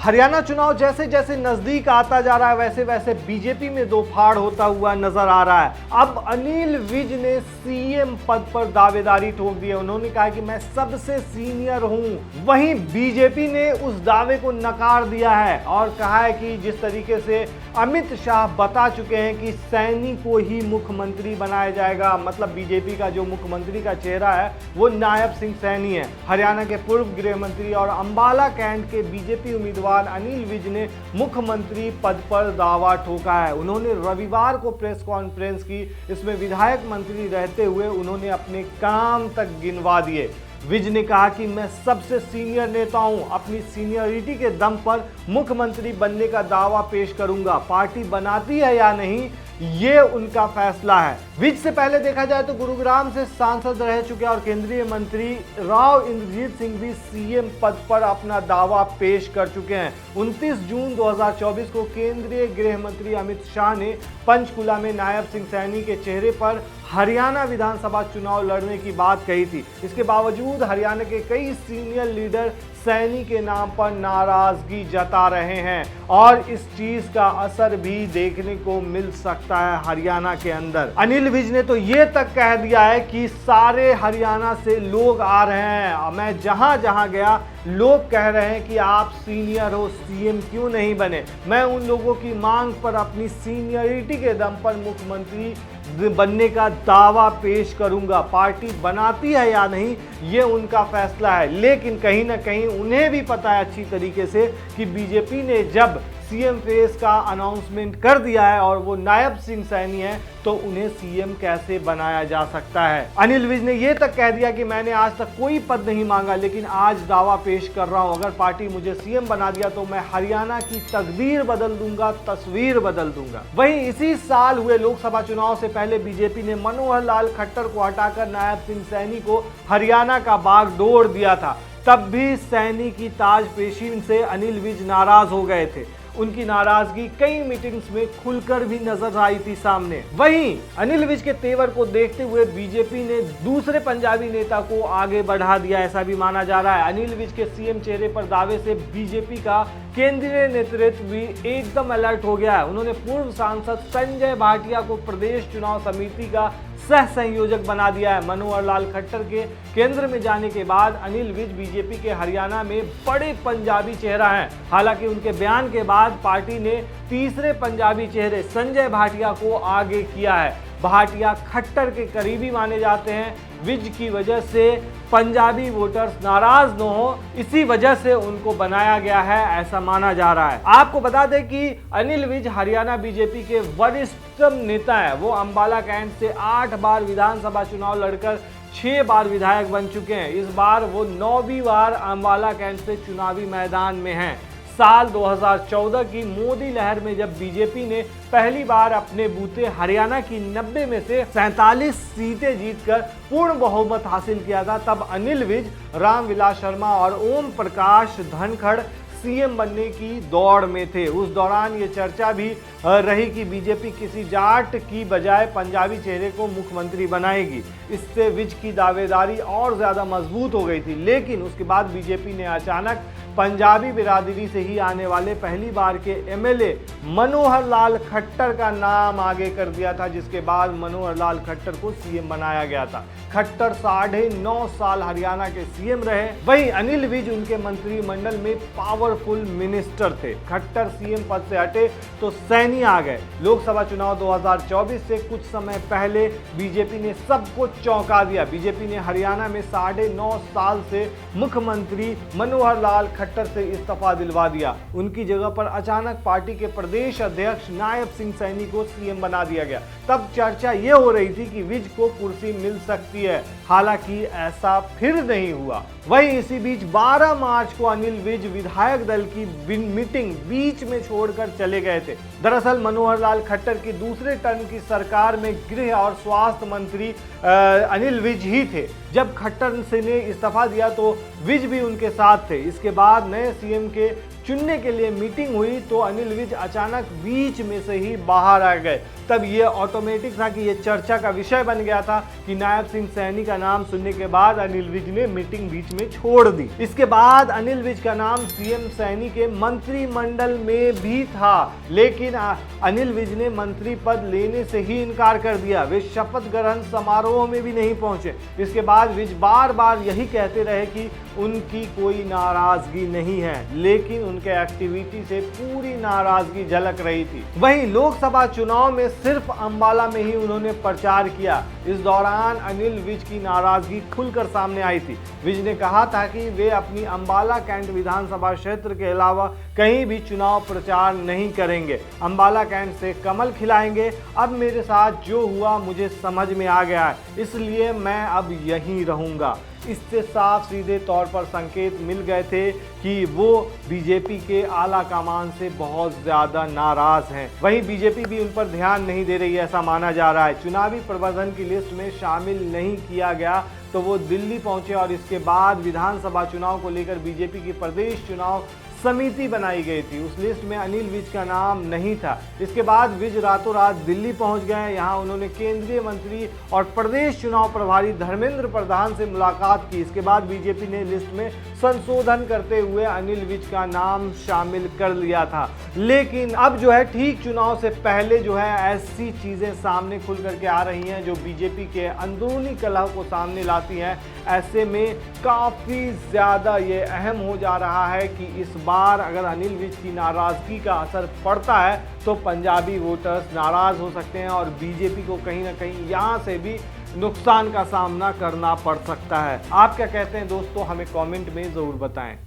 हरियाणा चुनाव जैसे जैसे नजदीक आता जा रहा है वैसे वैसे बीजेपी में दो फाड़ होता हुआ नजर आ रहा है। अब अनिल विज ने सीएम पद पर दावेदारी ठोक दी है। उन्होंने कहा कि मैं सबसे सीनियर हूं। वहीं बीजेपी ने उस दावे को नकार दिया है और कहा है कि जिस तरीके से अमित शाह बता चुके हैं कि सैनी को ही मुख्यमंत्री बनाया जाएगा, मतलब बीजेपी का जो मुख्यमंत्री का चेहरा है वो नायब सिंह सैनी है। हरियाणा के पूर्व गृह मंत्री और अंबाला कैंट के बीजेपी उम्मीदवार अनिल विज ने मुख्यमंत्री पद पर दावा ठोका है। उन्होंने रविवार को प्रेस कॉन्फ्रेंस की। इसमें विधायक मंत्री रहते हुए उन्होंने अपने काम तक गिनवा दिए। विज ने कहा कि मैं सबसे सीनियर नेता हूं, अपनी सीनियरिटी के दम पर मुख्यमंत्री बनने का दावा पेश करूंगा। पार्टी बनाती है या नहीं ये उनका फैसला है। विज से पहले देखा जाए तो गुरुग्राम से सांसद रह चुके और केंद्रीय मंत्री राव इंद्रजीत सिंह भी सीएम पद पर अपना दावा पेश कर चुके हैं। 29 जून 2024 को केंद्रीय गृह मंत्री अमित शाह ने पंचकुला में नायब सिंह सैनी के चेहरे पर हरियाणा विधानसभा चुनाव लड़ने की बात कही थी। इसके बावजूद हरियाणा के कई सीनियर लीडर सैनी के नाम पर नाराजगी जता रहे हैं और इस चीज का असर भी देखने को मिल सकता है हरियाणा के अंदर। अनिल विज ने तो ये तक कह दिया है कि सारे हरियाणा से लोग आ रहे हैं, मैं जहां जहां गया लोग कह रहे हैं कि आप सीनियर हो, सीएम क्यों नहीं बने। मैं उन लोगों की मांग पर अपनी सीनियरिटी के दम पर मुख्यमंत्री बनने का दावा पेश करूंगा। पार्टी बनाती है या नहीं ये उनका फैसला है, लेकिन कहीं ना कहीं उन्हें भी पता है अच्छी तरीके से कि बीजेपी ने जब सीएम फेस का अनाउंसमेंट कर दिया है और वो नायब सिंह सैनी है तो उन्हें सीएम कैसे बनाया जा सकता है। अनिल विज ने ये तक कह दिया कि मैंने आज तक कोई पद नहीं मांगा, लेकिन आज दावा पेश कर रहा हूं, अगर पार्टी मुझे सीएम बना दिया तो मैं हरियाणा की तकदीर बदल दूंगा, तस्वीर बदल दूंगा। वहीं इसी साल हुए लोकसभा चुनाव से पहले बीजेपी ने मनोहर लाल खट्टर को हटाकर नायब सिंह सैनी को हरियाणा का बागडोर दिया था। तब भी सैनी की ताजपेशी से अनिल विज नाराज हो गए थे। उनकी नाराजगी कई मीटिंग्स में खुलकर भी नजर आई थी सामने। वहीं अनिल विज के तेवर को देखते हुए बीजेपी ने दूसरे पंजाबी नेता को आगे बढ़ा दिया, ऐसा भी माना जा रहा है। अनिल विज के सीएम चेहरे पर दावे से बीजेपी का केंद्रीय नेतृत्व भी एकदम अलर्ट हो गया है। उन्होंने पूर्व सांसद संजय भाटिया को प्रदेश चुनाव समिति का सह संयोजक बना दिया है। मनोहर लाल खट्टर के केंद्र में जाने के बाद अनिल विज बीजेपी के हरियाणा में बड़े पंजाबी चेहरा हैं। हालांकि उनके बयान के बाद पार्टी ने तीसरे पंजाबी चेहरे संजय भाटिया को आगे किया है। भाटिया खट्टर के करीबी माने जाते हैं। विज की वजह से पंजाबी वोटर्स नाराज न हो, इसी वजह से उनको बनाया गया है, ऐसा माना जा रहा है। आपको बता दें कि अनिल विज हरियाणा बीजेपी के वरिष्ठतम नेता है। वो अंबाला कैंट से 8 बार विधानसभा चुनाव लड़कर 6 बार विधायक बन चुके हैं। इस बार वो 9वीं बार अंबाला कैंट से चुनावी मैदान में हैं। साल 2014 की मोदी लहर में जब बीजेपी ने पहली बार अपने बूते हरियाणा की 90 में से 47 सीटें जीतकर पूर्ण बहुमत हासिल किया था, तब अनिल विज, रामविलास शर्मा और ओम प्रकाश धनखड़ सीएम बनने की दौड़ में थे। उस दौरान ये चर्चा भी रही कि बीजेपी किसी जाट की बजाय पंजाबी चेहरे को मुख्यमंत्री बनाएगी। इससे विज की दावेदारी और ज्यादा मजबूत हो गई थी। लेकिन उसके बाद बीजेपी ने अचानक पंजाबी बिरादरी से ही आने वाले पहली बार के एमएलए मनोहर लाल खट्टर का नाम आगे कर दिया था, जिसके बाद मनोहर लाल खट्टर को सीएम बनाया गया था। खट्टर 9.5 साल हरियाणा के सीएम रहे। वहीं अनिल विज उनके मंत्रिमंडल में पावरफुल मिनिस्टर थे। खट्टर सीएम पद से हटे तो सैनी आ गए। लोकसभा चुनाव 2024 से कुछ समय पहले बीजेपी ने सबको चौंका दिया। बीजेपी ने हरियाणा में 9.5 साल से मुख्यमंत्री मनोहर लाल खट्टर से इस्तीफा दिलवा दिया। उनकी जगह पर अचानक पार्टी के प्रदेश अध्यक्ष नायब सिंह सैनी को सीएम बना दिया गया। तब चर्चा ये हो रही थी कि विज को कुर्सी मिल सकती है, हालांकि ऐसा फिर नहीं हुआ। वहीं इसी बीच 12 मार्च को अनिल विज विधायक दल की मीटिंग बीच में छोड़कर चले गए थे। दरअसल मनोहर लाल खट्टर की दूसरे टर्म की सरकार में गृह और स्वास्थ्य मंत्री अनिल विज ही थे। जब खट्टर ने इस्तीफा दिया तो विज भी उनके साथ थे। इसके बाद नए सीएम के चुनने के लिए मीटिंग हुई तो अनिल विज अचानक बीच में से ही बाहर आ गए। तब ये ऑटोमेटिक था कि ये चर्चा का विषय बन गया था कि नायब सिंह सैनी का नाम सुनने के बाद अनिल विज ने मीटिंग बीच में छोड़ दी। इसके बाद अनिल विज का नाम सीएम सैनी के मंत्रिमंडल में भी था, लेकिन अनिल विज ने मंत्री पद लेने से ही इनकार कर दिया। वे शपथ ग्रहण समारोह में भी नहीं पहुंचे। इसके बाद विज बार बार यही कहते रहे कि उनकी कोई नाराजगी नहीं है, लेकिन उनके एक्टिविटी से पूरी नाराजगी झलक रही थी। वहीं लोकसभा चुनाव में सिर्फ अंबाला में ही उन्होंने प्रचार किया। इस दौरान अनिल विज की नाराजगी खुलकर सामने आई थी। विज ने कहा था कि वे अपनी अंबाला कैंट विधानसभा क्षेत्र के अलावा कहीं भी चुनाव प्रचार नहीं करेंगे। अंबाला कैंट से कमल खिलाएंगे। अब मेरे साथ जो हुआ मुझे समझ में आ गया है, इसलिए मैं अब यहीं रहूंगा। इससे साफ सीधे तौर पर संकेत मिल गए थे कि वो बीजेपी के आला कमान से बहुत ज्यादा नाराज हैं। वहीं बीजेपी भी उन पर ध्यान नहीं दे रही है, ऐसा माना जा रहा है। चुनावी प्रबंधन की लिस्ट में शामिल नहीं किया गया तो वो दिल्ली पहुंचे और इसके बाद विधानसभा चुनाव को लेकर बीजेपी की प्रदेश चुनाव समिति बनाई गई थी। उस लिस्ट में अनिल विज का नाम नहीं था। इसके बाद विज रातों रात दिल्ली पहुंच गए। यहां उन्होंने केंद्रीय मंत्री और प्रदेश चुनाव प्रभारी धर्मेंद्र प्रधान से मुलाकात की। इसके बाद बीजेपी ने लिस्ट में संशोधन करते हुए अनिल विज का नाम शामिल कर लिया था। लेकिन अब जो है ठीक चुनाव से पहले जो है ऐसी चीजें सामने खुल करके आ रही हैं जो बीजेपी के अंदरूनी कलह को सामने लाती हैं। ऐसे में काफी ज्यादा ये अहम हो जा रहा है कि इस बार अगर अनिल विज की नाराजगी का असर पड़ता है तो पंजाबी वोटर्स नाराज हो सकते हैं और बीजेपी को कहीं ना कहीं यहां से भी नुकसान का सामना करना पड़ सकता है। आप क्या कहते हैं दोस्तों, हमें कमेंट में जरूर बताएं।